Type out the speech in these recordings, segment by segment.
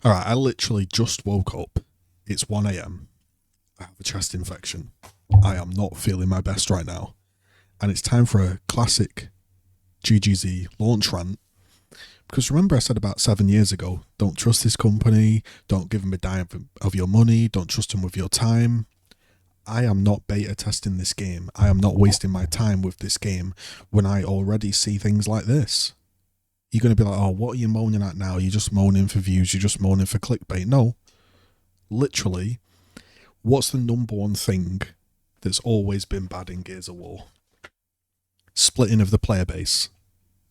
Alright, I literally just woke up. It's 1 a.m. I have a chest infection. I am not feeling my best right now. And it's time for a classic GGZII launch rant. Because remember I said about 7 years ago, don't trust this company, don't give them a dime of your money, don't trust them with your time. I am not beta testing this game. I am not wasting my time with this game when I already see things like this. You're going to be like, oh, what are you moaning at now? You're just moaning for views. You're just moaning for clickbait. No. Literally, what's the number one thing that's always been bad in Gears of War? Splitting of the player base.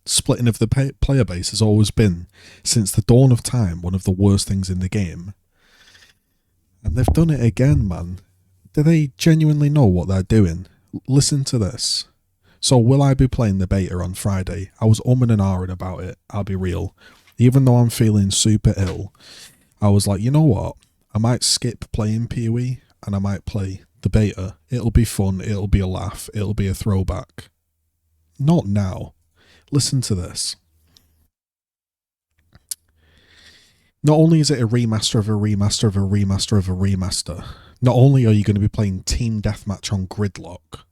Splitting of the player base has always been, since the dawn of time, one of the worst things in the game. And they've done it again, man. Do they genuinely know what they're doing? Listen to this. So will I be playing the beta on Friday? I was umming and ahhing about it, I'll be real. Even though I'm feeling super ill, I was like, you know what? I might skip playing PoE and I might play the beta. It'll be fun, it'll be a laugh, it'll be a throwback. Not now. Listen to this. Not only is it a remaster of a remaster of a remaster of a remaster, not only are you going to be playing Team Deathmatch on Gridlock,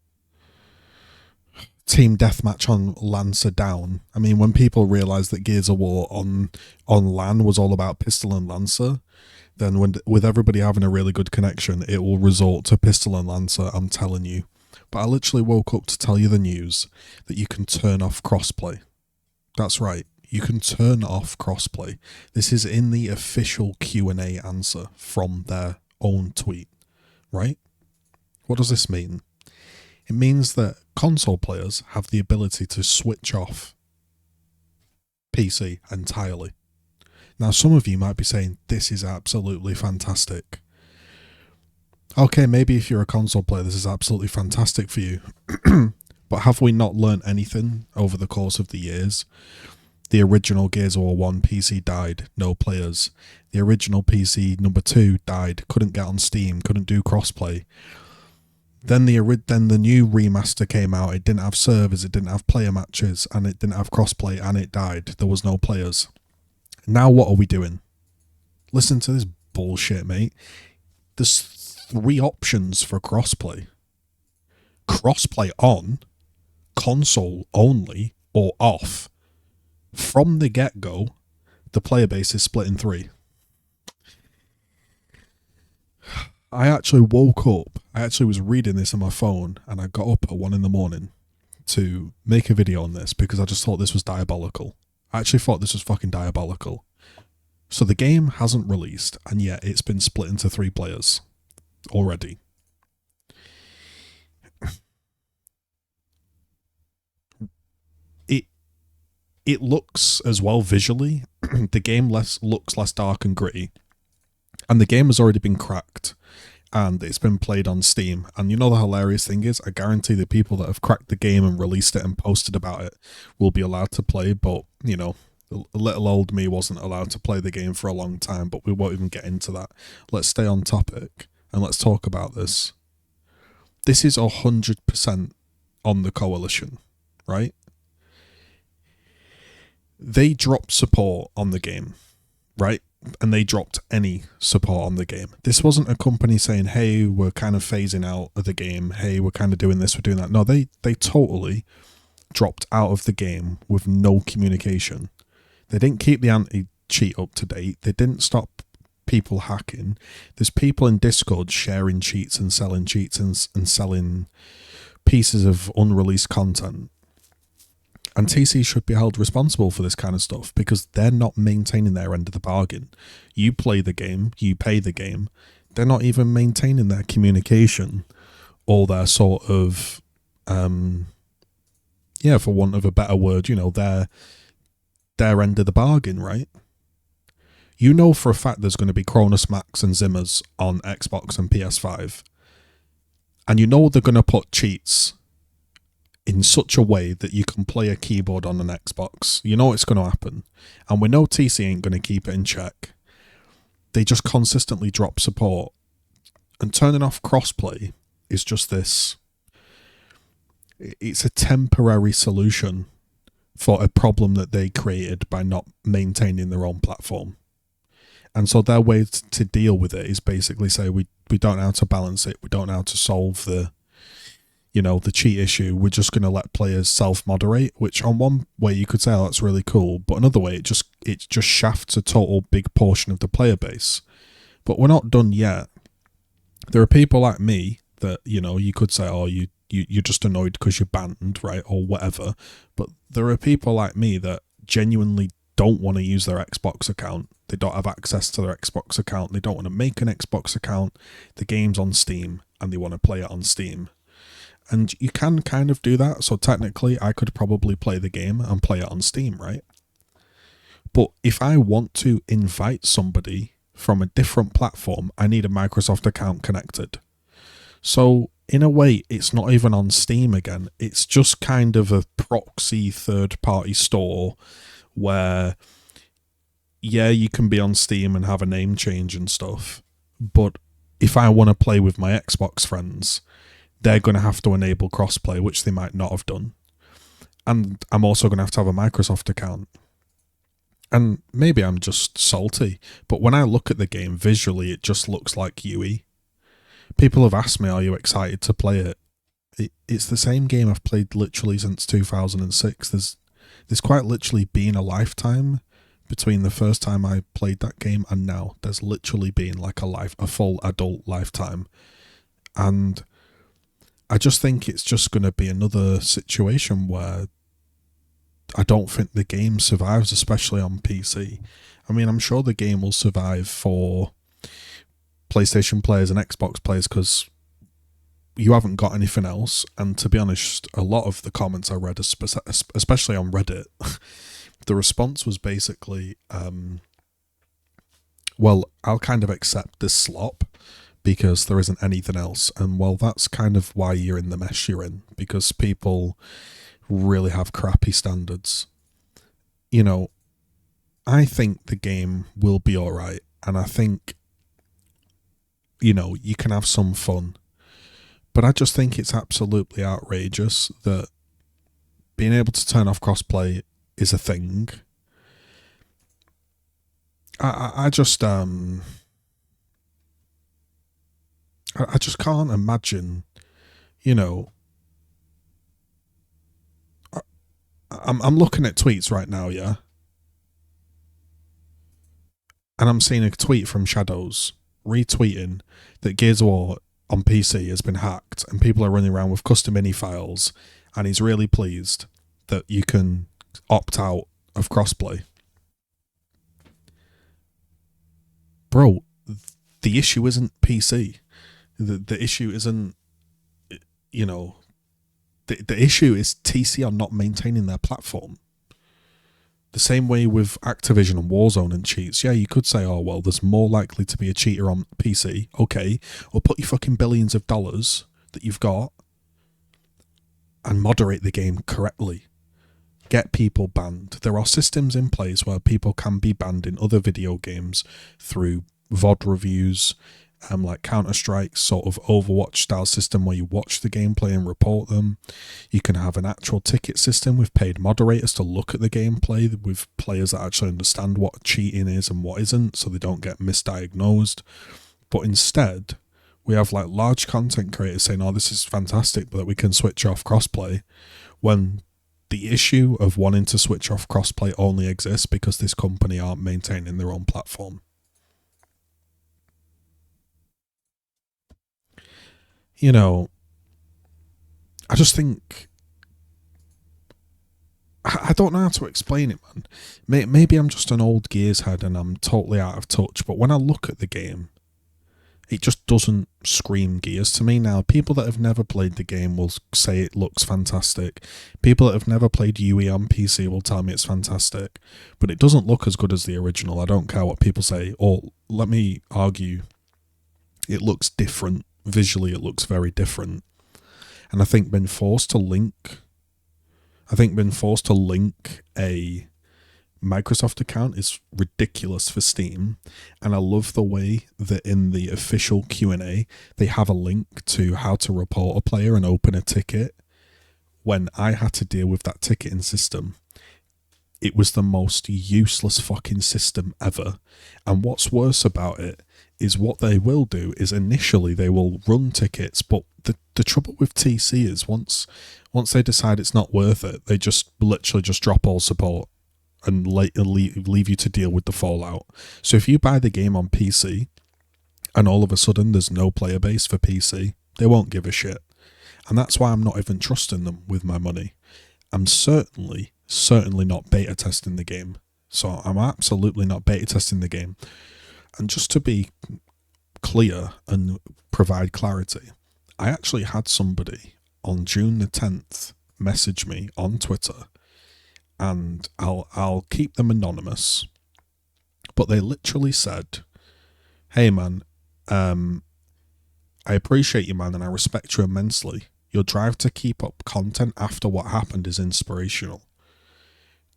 Team Deathmatch on Lancer Down. I mean, when people realised that Gears of War on LAN was all about Pistol and Lancer, then with everybody having a really good connection, it will resort to Pistol and Lancer, I'm telling you. But I literally woke up to tell you the news that you can turn off crossplay. That's right, you can turn off crossplay. This is in the official Q&A answer from their own tweet, right? What does this mean? It means that console players have the ability to switch off PC entirely. Now, some of you might be saying, this is absolutely fantastic. Okay, maybe if you're a console player, this is absolutely fantastic for you. But have we not learned anything over the course of the years? The original Gears of War 1 PC died, no players. The original PC number 2 died, couldn't get on Steam, couldn't do crossplay. Then the new remaster came out, it didn't have servers, it didn't have player matches, and it didn't have crossplay, and it died. There was no players. Now what are we doing? Listen to this bullshit, mate. There's 3 options for crossplay. Crossplay on, console only, or off. From the get-go, the player base is split in 3. I actually woke up, I actually was reading this on my phone, and I got up at 1 in the morning to make a video on this because I just thought this was diabolical. I actually thought this was fucking diabolical. So the game hasn't released, and yet it's been split into 3 players already. It looks as well visually, the game looks less dark and gritty, and the game has already been cracked, and it's been played on Steam. And you know the hilarious thing is, I guarantee the people that have cracked the game and released it and posted about it will be allowed to play, but, you know, little old me wasn't allowed to play the game for a long time, but we won't even get into that. Let's stay on topic, and let's talk about this. This is 100% on the Coalition, right? They dropped support on the game, right? And they dropped any support on the game. This wasn't a company saying, hey, we're kind of phasing out of the game. Hey, we're kind of doing this, we're doing that. No, they totally dropped out of the game with no communication. They didn't keep the anti-cheat up to date. They didn't stop people hacking. There's people in Discord sharing cheats and selling pieces of unreleased content. And TC should be held responsible for this kind of stuff because they're not maintaining their end of the bargain. You play the game, you pay the game. They're not even maintaining their communication or their sort of, for want of a better word, you know, their end of the bargain, right? You know for a fact there's going to be Cronus Max and Zimmers on Xbox and PS5. And you know they're going to put cheats in such a way that you can play a keyboard on an Xbox. You know it's going to happen. And we know TC ain't going to keep it in check. They just consistently drop support. And turning off crossplay is just this. It's a temporary solution for a problem that they created by not maintaining their own platform. And so their way to deal with it is basically say we don't know how to balance it, we don't know how to solve the the cheat issue. We're just going to let players self-moderate, which on one way you could say, oh, that's really cool, but another way it just shafts a total big portion of the player base. But we're not done yet. There are people like me that you could say, oh, you're just annoyed because you're banned, right, or whatever. But there are people like me that genuinely don't want to use their Xbox account. They don't have access to their Xbox account. They don't want to make an Xbox account. The game's on Steam and they want to play it on Steam. And you can kind of do that. So technically I could probably play the game and play it on Steam, right? But if I want to invite somebody from a different platform, I need a Microsoft account connected. So in a way, it's not even on Steam again. It's just kind of a proxy third-party store where, yeah, you can be on Steam and have a name change and stuff. But if I want to play with my Xbox friends, they're going to have to enable crossplay, which they might not have done. And I'm also going to have a Microsoft account. And maybe I'm just salty, but when I look at the game visually, it just looks like UE. People have asked me, are you excited to play it? It's the same game I've played literally since 2006. There's quite literally been a lifetime between the first time I played that game and now. There's literally been like a full adult lifetime. And I just think it's just going to be another situation where I don't think the game survives, especially on PC. I mean, I'm sure the game will survive for PlayStation players and Xbox players because you haven't got anything else. And to be honest, a lot of the comments I read, especially on Reddit, the response was basically, well, I'll kind of accept this slop because there isn't anything else. And well, that's kind of why you're in the mess you're in, because people really have crappy standards. I think the game will be alright, and I think you can have some fun, but I just think it's absolutely outrageous that being able to turn off crossplay is a thing. I just can't imagine, I'm looking at tweets right now, yeah? And I'm seeing a tweet from Shadows retweeting that Gears of War on PC has been hacked and people are running around with custom mini files, and he's really pleased that you can opt out of crossplay. Bro, the issue isn't PC. The issue isn't, the issue is TC are not maintaining their platform. The same way with Activision and Warzone and cheats. Yeah, you could say, oh, well, there's more likely to be a cheater on PC. Okay, well, put your fucking billions of dollars that you've got and moderate the game correctly. Get people banned. There are systems in place where people can be banned in other video games through VOD reviews, like Counter-Strike's sort of Overwatch style system where you watch the gameplay and report them. You can have an actual ticket system with paid moderators to look at the gameplay with players that actually understand what cheating is and what isn't, so they don't get misdiagnosed. But instead, we have like large content creators saying, oh, this is fantastic, but that we can switch off crossplay, when the issue of wanting to switch off crossplay only exists because this company aren't maintaining their own platform. I just think, I don't know how to explain it, man. Maybe I'm just an old Gears head and I'm totally out of touch, but when I look at the game, it just doesn't scream Gears to me. Now, people that have never played the game will say it looks fantastic. People that have never played UE on PC will tell me it's fantastic, but it doesn't look as good as the original. I don't care what people say, or let me argue, it looks different. Visually, it looks very different. And I think being forced to link a Microsoft account is ridiculous for Steam. And I love the way that in the official Q&A, they have a link to how to report a player and open a ticket. When I had to deal with that ticketing system, It was the most useless fucking system ever. And what's worse about it is what they will do is initially they will run tickets, but the trouble with TC is once they decide it's not worth it, they just literally just drop all support and leave you to deal with the fallout. So if you buy the game on PC and all of a sudden there's no player base for PC, they won't give a shit. And that's why I'm not even trusting them with my money. I'm certainly not beta testing the game. So I'm absolutely not beta testing the game. And just to be clear and provide clarity, I actually had somebody on June the 10th message me on Twitter, and I'll keep them anonymous, but they literally said, "Hey man, I appreciate you, man, and I respect you immensely. Your drive to keep up content after what happened is inspirational.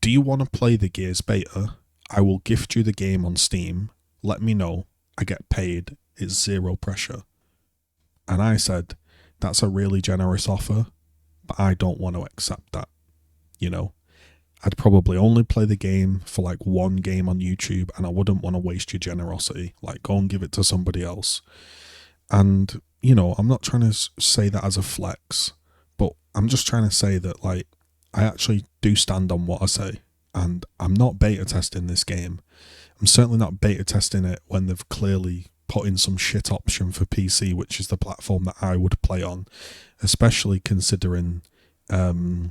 Do you want to play the Gears beta? I will gift you the game on Steam. Let me know. I get paid. It's zero pressure." And I said, that's a really generous offer, but I don't want to accept that. You know, I'd probably only play the game for like one game on YouTube, and I wouldn't want to waste your generosity. Like, go and give it to somebody else. And, you know, I'm not trying to say that as a flex, but I'm just trying to say that, like, I actually do stand on what I say. And I'm not beta testing this game. I'm certainly not beta testing it when they've clearly put in some shit option for PC, which is the platform that I would play on, especially considering how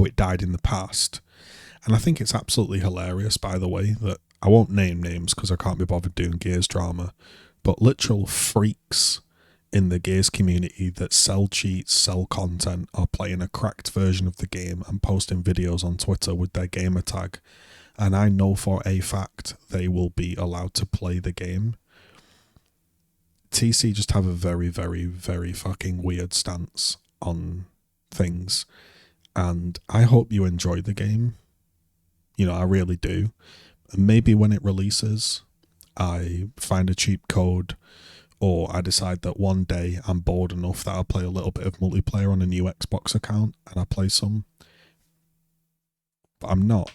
it died in the past. And I think it's absolutely hilarious, by the way, that I won't name names because I can't be bothered doing Gears drama, but literal freaks in the Gears community that sell cheats, sell content, are playing a cracked version of the game and posting videos on Twitter with their gamer tag. And I know for a fact they will be allowed to play the game. TC just have a very, very, very fucking weird stance on things. And I hope you enjoy the game. You know, I really do. And maybe when it releases, I find a cheap code, or I decide that one day I'm bored enough that I'll play a little bit of multiplayer on a new Xbox account and I play some. But I'm not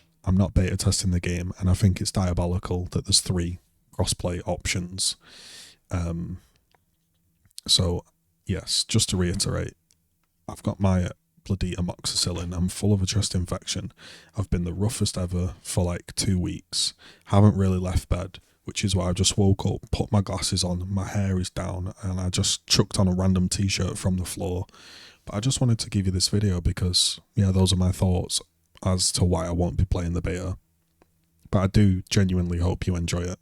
beta testing the game, and I think it's diabolical that there's 3 crossplay options. So, yes, just to reiterate, I've got my bloody amoxicillin. I'm full of a chest infection. I've been the roughest ever for like 2 weeks. Haven't really left bed, which is why I just woke up, put my glasses on, my hair is down, and I just chucked on a random t-shirt from the floor. But I just wanted to give you this video because, yeah, those are my thoughts as to why I won't be playing the beta. But I do genuinely hope you enjoy it.